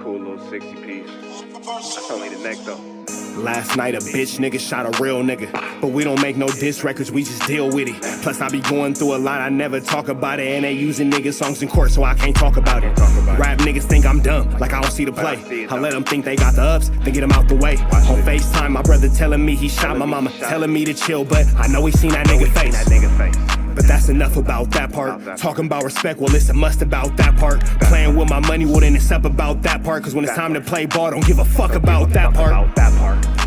cool little 60 piece. That's only the neck though. Last night a bitch nigga shot a real nigga, but we don't make no diss records, we just deal with it. Plus I be going through a lot, I never talk about it, and they using nigga songs in court, so I can't talk about it. Rap niggas think I'm dumb, like I don't see the play. I let them think they got the ups, then get them out the way. On FaceTime, my brother telling me he shot my mama, telling me to chill, but I know he seen that nigga face. But that's enough about that part. Talking about respect, well it's a must about that part. Playing with my money, well then it's up about that part. Cause when it's time to play ball, don't give a fuck about that part.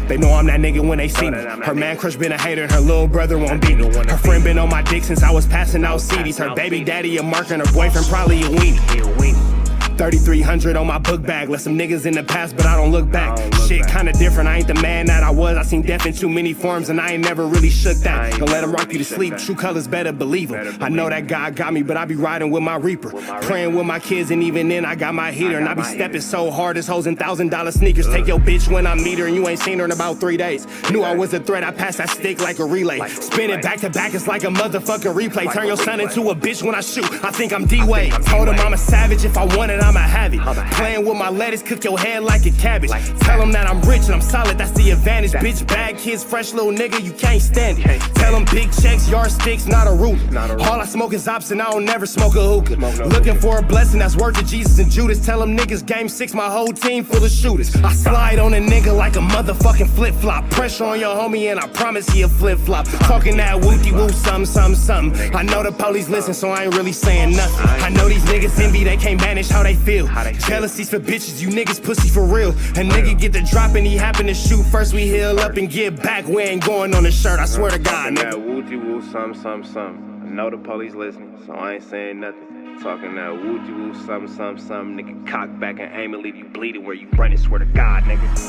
They know I'm that nigga when they see me. Her man crush been a hater and her little brother won't beat me. Her friend been on my dick since I was passing out CDs. Her baby daddy a mark and her boyfriend probably a weenie. 3,300 on my book bag. Left some niggas in the past, but I don't look back. Shit kinda different, I ain't the man that I was. I seen death in too many forms and I ain't never really shook that. Don't let him rock you to sleep, true colors better believe him. I know that God got me, but I be riding with my reaper. Praying with my kids and even then I got my heater. And I be stepping so hard, this hoes in $1,000 sneakers. Take your bitch when I meet her and you ain't seen her in about 3 days. Knew I was a threat, I passed that stick like a relay. Spin it back to back, it's like a motherfucking replay. Turn your son into a bitch when I shoot, I think I'm D-Wade. Told him I'm a savage, if I want it, I'ma have it. Playing with my lettuce, cook your head like a cabbage. Tell them that I'm rich and I'm solid, that's the advantage. Bitch, bad kids, fresh little nigga, you can't stand it. Tell them big checks, yardsticks, not a ruler. All I smoke is ops and I don't never smoke a hookah. Looking for a blessing that's worth of Jesus and Judas. Tell them niggas game 6, my whole team full of shooters. I slide on a nigga like a motherfucking flip-flop. Pressure on your homie and I promise he a flip-flop. Talking that wooty-woo, something. I know the police listen, so I ain't really saying nothing. I know these niggas envy, they can't manage how they feel. Jealousy's for bitches, you niggas pussy for real. A nigga get the drop and he happen to shoot. First we heal up and get back, we ain't going on the shirt, I swear to God, nigga. That woo-woo, something. I know the police listening, so I ain't saying nothing. Talking that woo-woo, something. Nigga cock back and aim and leave you bleeding where you running, swear to God, nigga.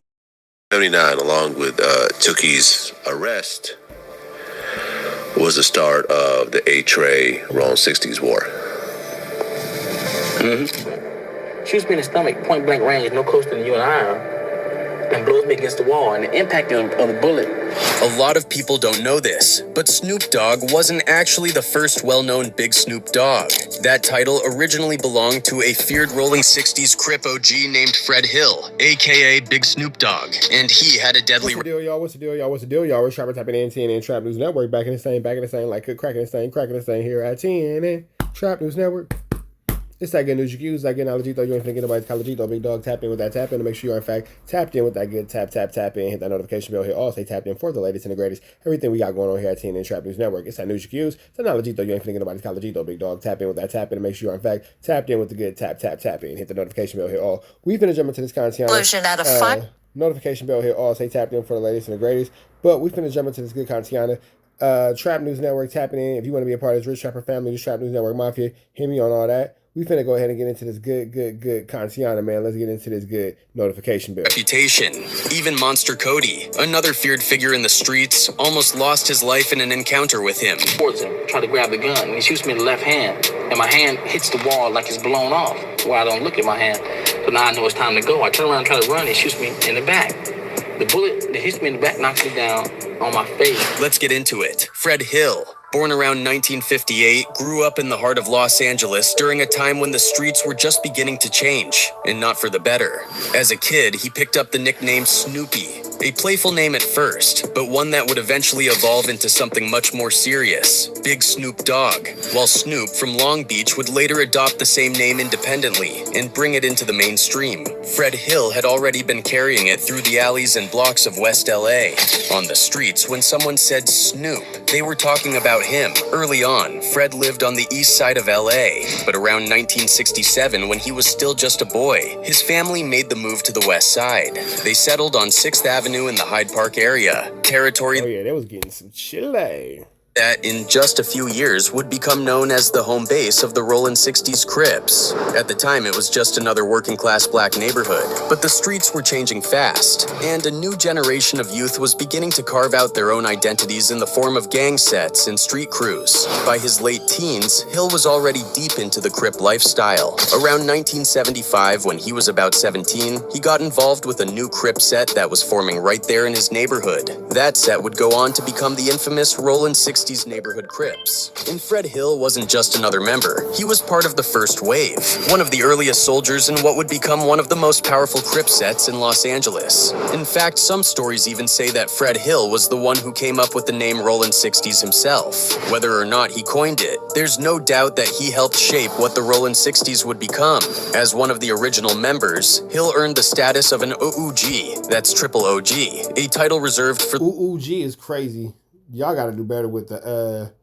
79, along with Tookie's arrest, was the start of the A-Tray Rollin 60s war. Shoots me in the stomach, point blank range, no closer than you and I are, and blows me against the wall, and the impact of the bullet. A lot of people don't know this, but Snoop Dogg wasn't actually the first well-known Big Snoop Dogg. That title originally belonged to a feared Rollin 60s Crip OG named Fred Hill, aka Big Snoop Dogg, and he had a deadly... What's the deal, y'all? We're Sharper tapping in TNN Trap News Network, back in the same, like cracking the same here at TNN Trap News Network. It's that good news you use, that good knowledge, though you ain't thinking about Collegito, big dog, tap in with that tap in to make sure you're in fact tapped in with that good tap in, hit that notification bell, hit all, stay tapped in for the latest and the greatest, everything we got going on here at TNN Trap News Network. It's that news you use, it's that knowledge, though you ain't thinking about Collegito, big dog, tap in with that tap in to make sure you're in fact tapped in with the good tap in, hit the notification bell, hit all. We finna jump into this content. Out of 5. Notification bell, hit all, stay tapped in for the latest and the greatest, but we finna jump into this good content. Trap News Network, tapping in. If you want to be a part of this Rich Trapper family, this Trap News Network Mafia, hit me on all that. We finna go ahead and get into this good Kantiana, man. Let's get into this good notification bill. Reputation. Even Monster Kody, another feared figure in the streets, almost lost his life in an encounter with him. Towards him, try to grab the gun, and he shoots me in the left hand, and my hand hits the wall like it's blown off, where I don't look at my hand. So now I know it's time to go. I turn around and try to run, and he shoots me in the back. The bullet that hits me in the back knocks me down on my face. Let's get into it. Fred Hill, born around 1958, grew up in the heart of Los Angeles during a time when the streets were just beginning to change, and not for the better. As a kid, he picked up the nickname Snoopy, a playful name at first, but one that would eventually evolve into something much more serious, Big Snoop Dogg, while Snoop from Long Beach would later adopt the same name independently and bring it into the mainstream. Fred Hill had already been carrying it through the alleys and blocks of West LA. On the streets, when someone said Snoop, they were talking about him. Early on, Fred lived on the east side of LA, but around 1967, when he was still just a boy, his family made the move to the west side. They settled on 6th Avenue in the Hyde Park area, territory they was getting some chile. That in just a few years would become known as the home base of the Rollin 60s Crips. At the time, it was just another working-class black neighborhood, but the streets were changing fast, and a new generation of youth was beginning to carve out their own identities in the form of gang sets and street crews. By his late teens, Hill was already deep into the Crip lifestyle. Around 1975, when he was about 17, he got involved with a new Crip set that was forming right there in his neighborhood. That set would go on to become the infamous Rollin 60s neighborhood Crips. And Fred Hill wasn't just another member. He was part of the first wave, one of the earliest soldiers in what would become one of the most powerful Crip sets in Los Angeles. In fact, some stories even say that Fred Hill was the one who came up with the name Rollin 60s himself. Whether or not he coined it, there's no doubt that he helped shape what the Rollin 60s would become. As one of the original members, Hill earned the status of an OOG, that's triple OG, a title reserved for... OOG is crazy. Y'all gotta do better with the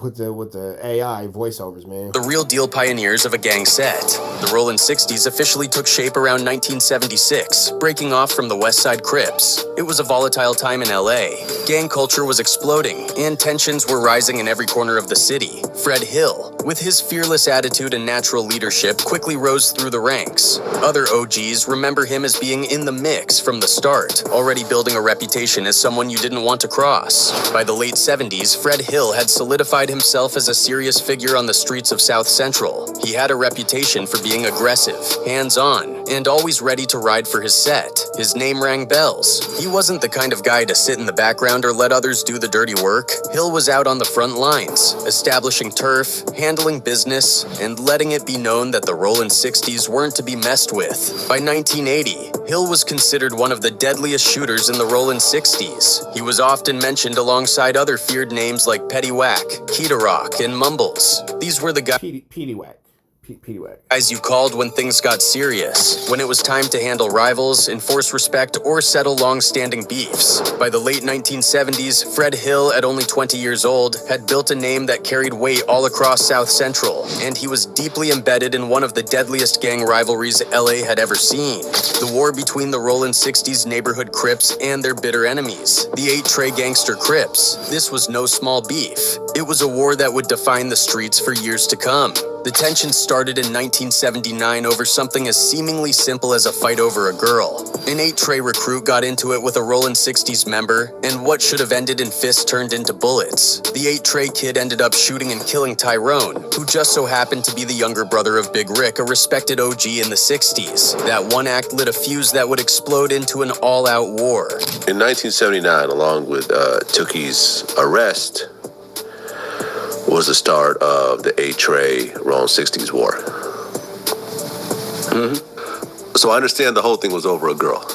with the AI voiceovers, man. The real deal pioneers of a gang set. The Rollin 60s officially took shape around 1976, breaking off from the West Side Crips. It was a volatile time in LA. Gang culture was exploding, and tensions were rising in every corner of the city. Fred Hill, with his fearless attitude and natural leadership, quickly rose through the ranks. Other OGs remember him as being in the mix from the start, already building a reputation as someone you didn't want to cross. By the late 70s, Fred Hill had solidified himself as a serious figure on the streets of South Central. He had a reputation for being aggressive, hands-on, and always ready to ride for his set. His name rang bells. He wasn't the kind of guy to sit in the background or let others do the dirty work. Hill was out on the front lines, establishing turf, handling business, and letting it be known that the Rollin 60s weren't to be messed with. By 1980, Hill was considered one of the deadliest shooters in the Rollin 60s. He was often mentioned alongside other feared names like Petty Whack, Keita Rock, and Mumbles. These were the guys you called when things got serious, when it was time to handle rivals, enforce respect, or settle long-standing beefs. By the late 1970s, Fred Hill, at only 20 years old, had built a name that carried weight all across South Central, and he was deeply embedded in one of the deadliest gang rivalries LA had ever seen. The war between the Rollin 60s neighborhood Crips and their bitter enemies, the 8 Gangster Crips. This was no small beef. It was a war that would define the streets for years to come. The tension started in 1979 over something as seemingly simple as a fight over a girl. An 8 recruit got into it with a Rollin 60s member, and what should have ended in fists turned into bullets. The 8 kid ended up shooting and killing Tyrone, who just so happened to be the younger brother of Big Rick, a respected OG in the 60s. That one act lit a fuse that would explode into an all-out war. In 1979, along with Tookie's arrest, was the start of the 8 Rollin 60s war. So I understand the whole thing was over a girl.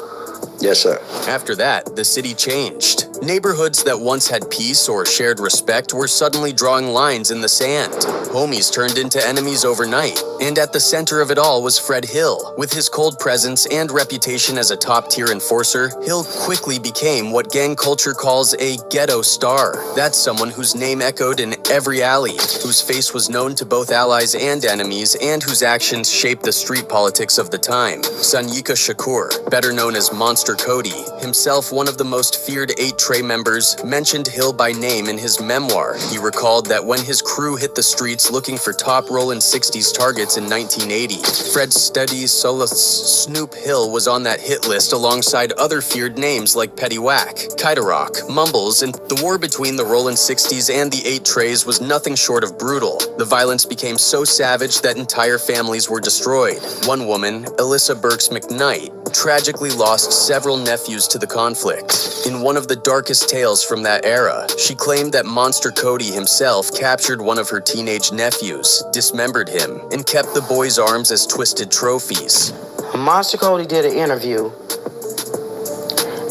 Yes, sir. After that, the city changed. Neighborhoods that once had peace or shared respect were suddenly drawing lines in the sand. Homies turned into enemies overnight. And at the center of it all was Fred Hill. With his cold presence and reputation as a top-tier enforcer, Hill quickly became what gang culture calls a ghetto star. That's someone whose name echoed in every alley, whose face was known to both allies and enemies, and whose actions shaped the street politics of the time. Sanyika Shakur, better known as Monster Kody, himself one of the most feared 8 members, mentioned Hill by name in his memoir. He recalled that when his crew hit the streets looking for top Rollin 60s targets in 1980, Fred's steady solace Snoop Hill was on that hit list alongside other feared names like Petty Whack, Keita Rock, Mumbles, and the war between the Rollin 60s and the 8 was nothing short of brutal. The violence became so savage that entire families were destroyed. One woman, Alyssa Burks McKnight, tragically lost several nephews to the conflict. In one of the darkest tales from that era, she claimed that Monster Kody himself captured one of her teenage nephews, dismembered him, and kept the boy's arms as twisted trophies. Monster Kody did an interview,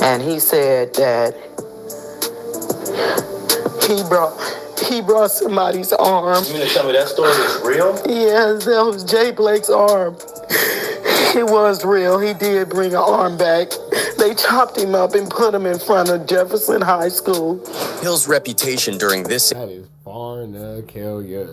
and he said that he brought somebody's arm. You mean to tell me that story is real? Yes, that was Jay Blake's arm. It was real. He did bring an arm back. They chopped him up and put him in front of Jefferson High School. Hill's reputation during this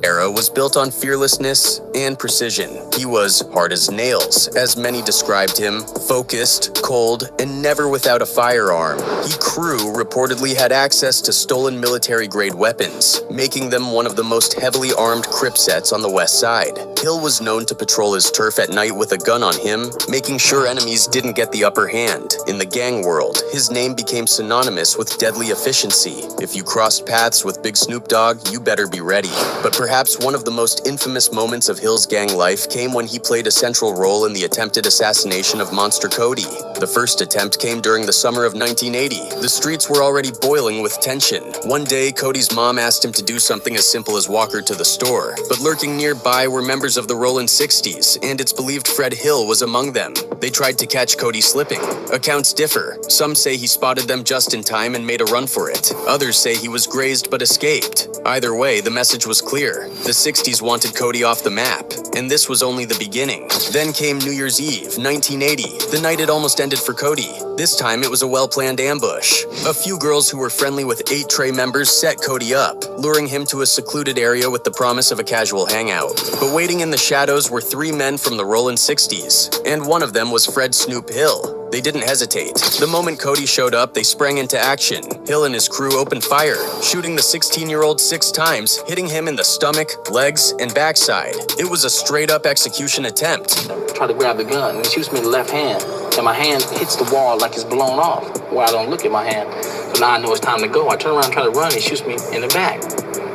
era was built on fearlessness and precision. He was hard as nails, as many described him, focused, cold, and never without a firearm. He crew reportedly had access to stolen military-grade weapons, making them one of the most heavily armed Crip sets on the West Side. Hill was known to patrol his turf at night with a gun on him, making sure enemies didn't get the upper hand. In the gang world, his name became synonymous with deadly efficiency. If you crossed paths with Big Snoop Dogg, "You better be ready." But perhaps one of the most infamous moments of Hill's gang life came when he played a central role in the attempted assassination of Monster Kody. The first attempt came during the summer of 1980. The streets were already boiling with tension. One day, Kody's mom asked him to do something as simple as walk her to the store. But lurking nearby were members of the Rollin 60S, and it's believed Fred Hill was among them. They tried to catch Kody slipping. Accounts differ. Some say he spotted them just in time and made a run for it. Others say he was grazed but escaped. Either way, the message was clear. The 60s wanted Kody off the map, and this was only the beginning. Then came New Year's Eve, 1980. The night had almost ended for Kody. This time it was a well-planned ambush. A few girls who were friendly with 8 Trey members set Kody up, luring him to a secluded area with the promise of a casual hangout. But waiting in the shadows were 3 men from the Rollin 60s, and one of them was Fred Snoop Hill. They didn't hesitate. The moment Kody showed up, they sprang into action. Hill and his crew opened fire, shooting the 16-year-old 6 times, hitting him in the stomach, legs, and backside. It was a straight-up execution attempt. I try to grab the gun, and he shoots me in the left hand, and my hand hits the wall like it's blown off, where I don't look at my hand. So now I know it's time to go. I turn around, try to run, and he shoots me in the back.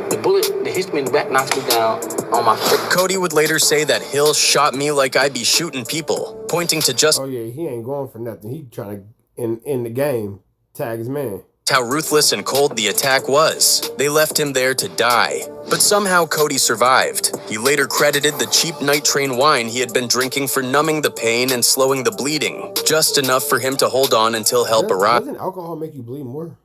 The bullet that hits me in the back knocks me down on my foot. Cody would later say that Hill shot me like I'd be shooting people, pointing to just Oh yeah, he ain't going for nothing. He trying to in the game tag his man. how ruthless and cold the attack was. They left him there to die. But somehow Kody survived. He later credited the cheap night train wine he had been drinking for numbing the pain and slowing the bleeding, just enough for him to hold on until help arrived. Doesn't alcohol make you bleed more?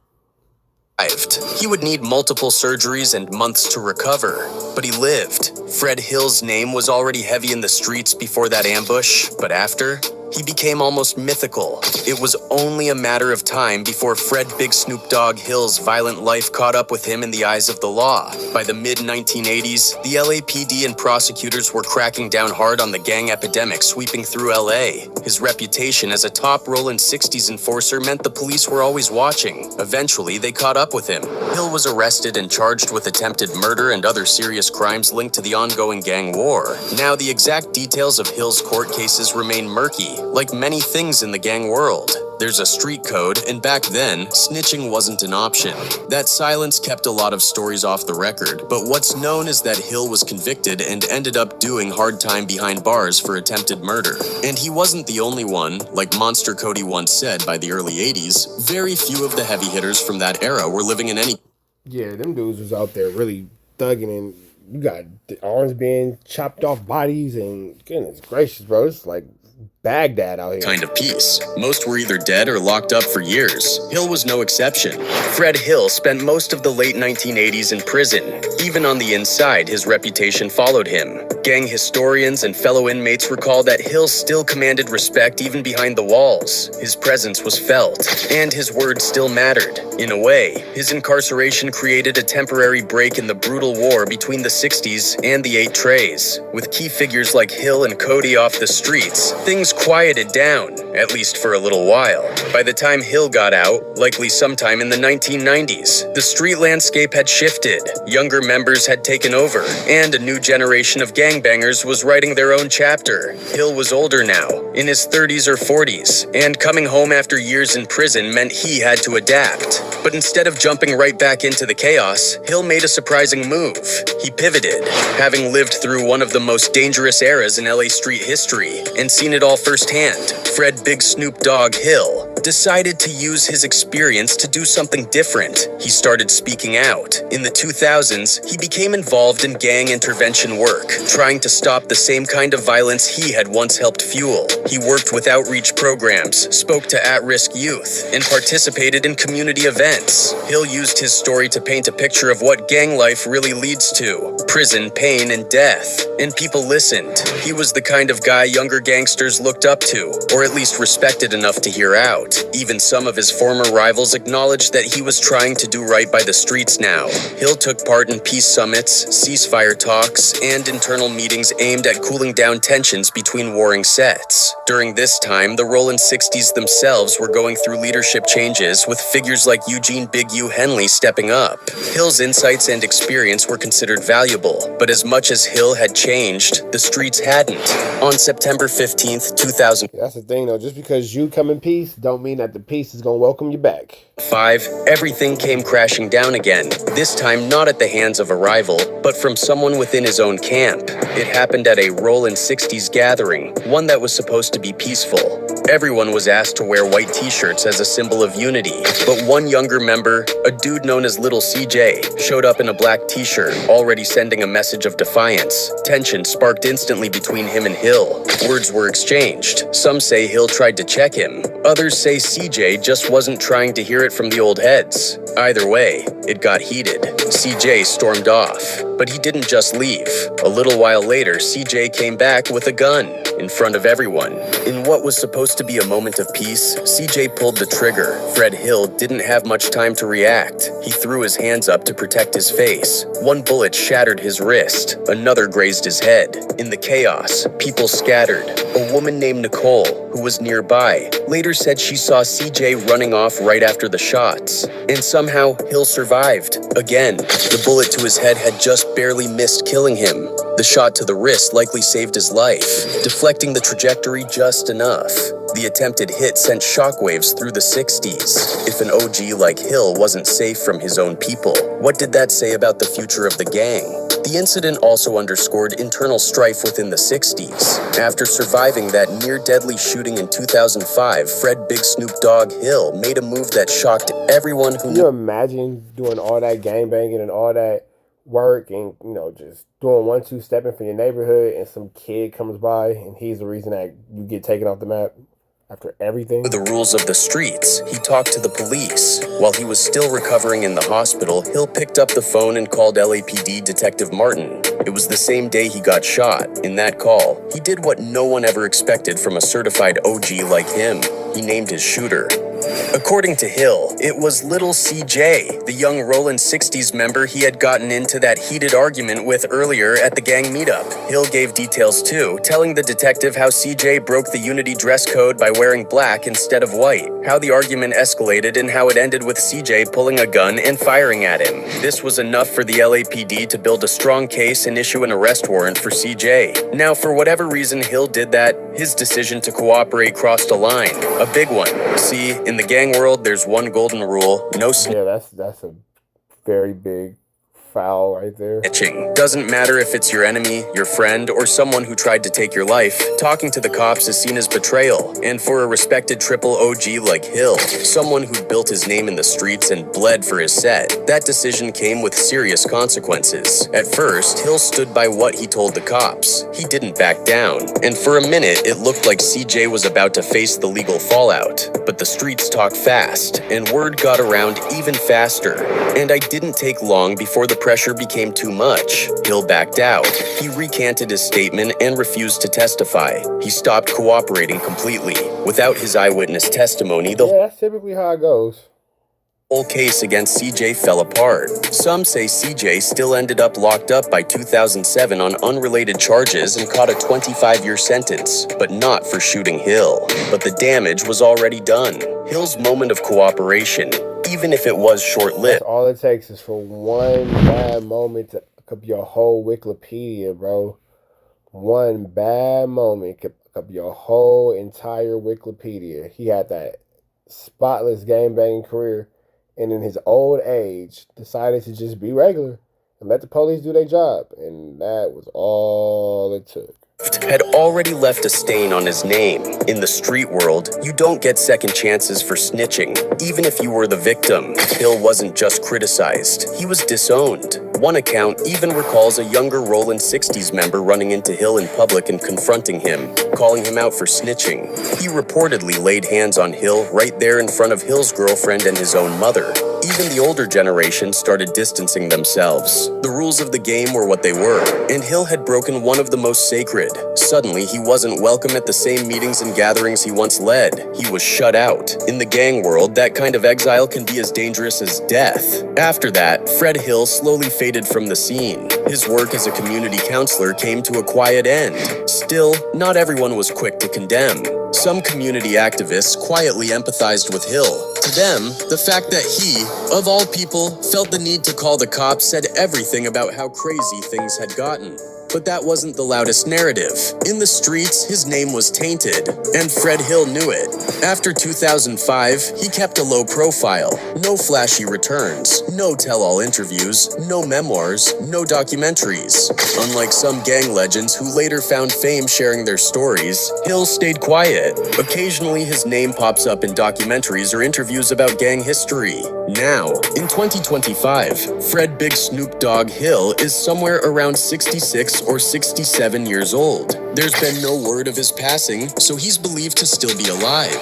He would need multiple surgeries and months to recover, but he lived. Fred Hill's name was already heavy in the streets before that ambush, but after, he became almost mythical. It was only a matter of time before Fred Big Snoop Dogg Hill's violent life caught up with him in the eyes of the law. By the mid-1980s, the LAPD and prosecutors were cracking down hard on the gang epidemic sweeping through LA. His reputation as a top Rollin 60s enforcer meant the police were always watching. Eventually, they caught up with him. Hill was arrested and charged with attempted murder and other serious crimes linked to the ongoing gang war. Now, the exact details of Hill's court cases remain murky. Like many things in the gang world, there's a street code, and back then, snitching wasn't an option. That silence kept a lot of stories off the record, but what's known is that Hill was convicted and ended up doing hard time behind bars for attempted murder. And he wasn't the only one. Like Monster Kody once said, by the early 80s, very few of the heavy hitters from that era were living in any... Yeah, them dudes was out there really thugging, and you got the arms being chopped off bodies, and goodness gracious, bro, it's like Baghdad out here. Kind of peace. Most were either dead or locked up for years. Hill was no exception. Fred Hill spent most of the late 1980s in prison. Even on the inside, his reputation followed him. Gang historians and fellow inmates recall that Hill still commanded respect even behind the walls. His presence was felt, and his word still mattered. In a way, his incarceration created a temporary break in the brutal war between the 60s and the 8 Treys. With key figures like Hill and Kody off the streets, things quieted down, at least for a little while. By the time Hill got out, likely sometime in the 1990s, the street landscape had shifted, younger members had taken over, and a new generation of gangbangers was writing their own chapter. Hill was older now, in his 30s or 40s, and coming home after years in prison meant he had to adapt. But instead of jumping right back into the chaos, Hill made a surprising move. He pivoted, having lived through one of the most dangerous eras in LA street history, and seen it all firsthand. Fred Big Snoop Dogg Hill decided to use his experience to do something different. He started speaking out. In the 2000s, he became involved in gang intervention work, trying to stop the same kind of violence he had once helped fuel. He worked with outreach programs, spoke to at-risk youth, and participated in community events. Hill used his story to paint a picture of what gang life really leads to: prison, pain, and death. And people listened. He was the kind of guy younger gangsters looked up to, or at least respected enough to hear out. Even some of his former rivals acknowledged that he was trying to do right by the streets now. Hill took part in peace summits, ceasefire talks, and internal meetings aimed at cooling down tensions between warring sets. During this time, the Rollin 60s themselves were going through leadership changes, with figures like Eugene Big U Henley stepping up. Hill's insights and experience were considered valuable, but as much as Hill had changed, the streets hadn't. On September 15th, 2000... That's the thing, though. just because you come in peace, don't mean that the peace is gonna welcome you back. 5. Everything came crashing down again, this time not at the hands of a rival, but from someone within his own camp. It happened at a Rollin 60S gathering, one that was supposed to be peaceful. Everyone was asked to wear white t-shirts as a symbol of unity, but one younger member, a dude known as Little CJ, showed up in a black t-shirt, already sending a message of defiance. Tension sparked instantly between him and Hill. Words were exchanged. Some say Hill tried to check him. Others say CJ just wasn't trying to hear it from the old heads. Either way, it got heated. CJ stormed off, but he didn't just leave. A little while later, CJ came back with a gun in front of everyone. In what was supposed to be a moment of peace, CJ pulled the trigger. Fred Hill didn't have much time to react. He threw his hands up to protect his face. One bullet shattered his wrist. Another grazed his head. In the chaos, people scattered. A woman named Nicole, who was nearby, later said she saw CJ running off right after the shots. And somehow, Hill survived. Again, the bullet to his head had just barely missed killing him. The shot to the wrist likely saved his life, deflecting the trajectory just enough. The attempted hit sent shockwaves through the 60s. If an OG like Hill wasn't safe from his own people, what did that say about the future of the gang? The incident also underscored internal strife within the 60s. After surviving that near-deadly shooting in 2005, Fred Big Snoop Dogg Hill made a move that shocked everyone who Can you imagine doing all that gangbanging and all that work and, just doing 1-2 stepping for your neighborhood and some kid comes by and he's the reason that you get taken off the map after everything? the rules of the streets, he talked to the police. While he was still recovering in the hospital, Hill picked up the phone and called LAPD Detective Martin. It was the same day he got shot. In that call, he did what no one ever expected from a certified OG like him. He named his shooter. According to Hill, it was Little CJ, the young Rollin 60s member he had gotten into that heated argument with earlier at the gang meetup. Hill gave details too, telling the detective how CJ broke the unity dress code by wearing black instead of white, how the argument escalated and how it ended with CJ pulling a gun and firing at him. This was enough for the LAPD to build a strong case and issue an arrest warrant for CJ. Now, for whatever reason Hill did that, his decision to cooperate crossed a line, a big one. See, in the gang world, there's one golden rule: no Yeah, that's a very big foul right there. snitching. Doesn't matter if it's your enemy, your friend, or someone who tried to take your life. Talking to the cops is seen as betrayal. And for a respected triple OG like Hill, someone who built his name in the streets and bled for his set, that decision came with serious consequences. At first, Hill stood by what he told the cops. He didn't back down. And for a minute, it looked like CJ was about to face the legal fallout. But the streets talk fast, and word got around even faster. And I didn't take long before the pressure became too much. Hill backed out. He recanted his statement and refused to testify. He stopped cooperating completely. Without his eyewitness testimony, the Yeah, that's typically how it goes. whole case against CJ fell apart. Some say CJ still ended up locked up by 2007 on unrelated charges and caught a 25-year sentence, but not for shooting Hill. But the damage was already done. Hill's moment of cooperation, even if it was short-lived, All it takes is for one bad moment to fuck up your whole Wikipedia, bro. One bad moment could fuck up your whole entire Wikipedia. He had that spotless gangbanging career, and in his old age, decided to just be regular and let the police do their job. And that was all it took. had already left a stain on his name. In the street world, you don't get second chances for snitching, even if you were the victim. Hill wasn't just criticized, he was disowned. One account even recalls a younger Rollin 60s member running into Hill in public and confronting him, calling him out for snitching. He reportedly laid hands on Hill right there in front of Hill's girlfriend and his own mother. Even the older generation started distancing themselves. The rules of the game were what they were, and Hill had broken one of the most sacred. Suddenly, he wasn't welcome at the same meetings and gatherings he once led. He was shut out. In the gang world, that kind of exile can be as dangerous as death. After that, Fred Hill slowly faded from the scene. His work as a community counselor came to a quiet end. Still, not everyone was quick to condemn. Some community activists quietly empathized with Hill. To them, the fact that he, of all people, felt the need to call the cops said everything about how crazy things had gotten. But that wasn't the loudest narrative. In the streets, his name was tainted, and Fred Hill knew it. After 2005, he kept a low profile. No flashy returns, no tell-all interviews, no memoirs, no documentaries. Unlike some gang legends who later found fame sharing their stories, Hill stayed quiet. Occasionally, his name pops up in documentaries or interviews about gang history. Now, in 2025, Fred Big Snoop Dogg Hill is somewhere around 66 or 67 years old. There's been no word of his passing, so he's believed to still be alive.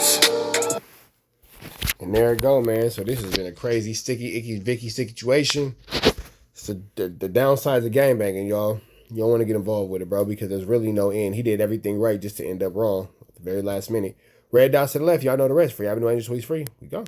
And there it go, man. So this has been a crazy, sticky, icky, Vicky situation. So the downsides of gangbanging, y'all. You don't want to get involved with it, bro, because there's really no end. He did everything right just to end up wrong at the very last minute. Red dots to the left. Y'all know the rest. Free Avenue Angel Tweets free. We go.